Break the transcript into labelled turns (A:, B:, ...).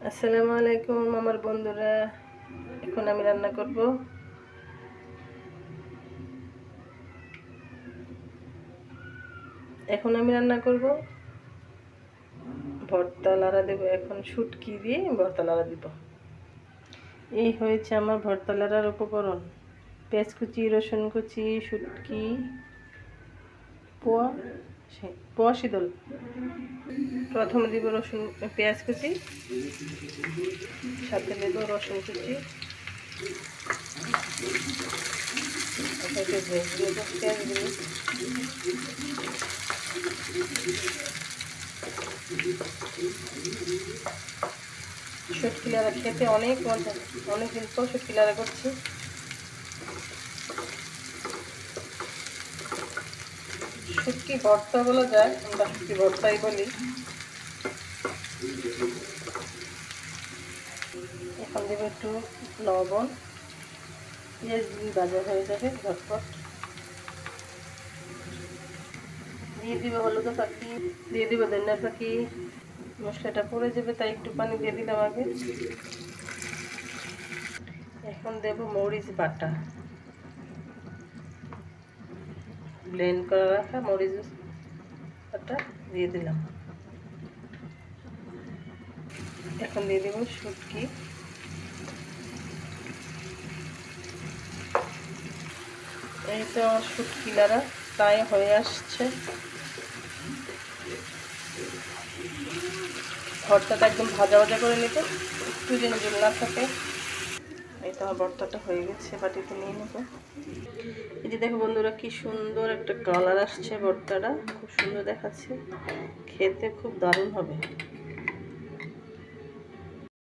A: আসসালামু আলাইকুম আমার বন্ধুরা। এখন আমি রান্না করব ভর্তা লাড়া দেব। এখন শুটকি দিয়ে ভর্তা লাড়া দিব। এই হয়েছে আমার ভর্তা লাড়ার উপকরণ: পেঁয়াজ কুচি, রসুন কুচি, শুটকি, পোয়া শীতল। প্রথমে দিব পেঁয়াজ কুচি, সাথে দেব রসুন কুচি, পেঁয়াজগুলো। শুটকি লাড়া খেতে অনেক মজা, অনেকদিন পর শুটকি লাড়া করছি। শুটকি ভর্তা বলা যায়, আমরা শুটকি ভর্তাই বলি। এখন দেবো একটু লবণ, পেঁয়াজ ভাজা হয়ে যাবে ঝটপট। দিয়ে দিব হলুদ পাখি, দিয়ে দিব ধনিয়া পাখি। মশলাটা পড়ে যাবে তাই একটু পানি দিয়ে দিলাম আগে। এখন দেব মরিচ বাটা, ব্লেন্ড করে রাখা মরিচ বাটা দিয়ে দিলাম। এখন দিয়ে দেব শুটকি, এই তো আমার শুটকি লাড়া প্রায় হয়ে আসছে। ভর্তাটা একদম ভাজা ভাজা করে নিতে, একটু যেন জল না থাকে। এই তো আমার ভর্তাটা হয়ে গেছে, বাটিতে নিয়ে নেব। এই যে দেখো বন্ধুরা, কি সুন্দর একটা কালার আসছে, ভর্তাটা খুব সুন্দর দেখাচ্ছে, খেতে খুব দারুণ হবে।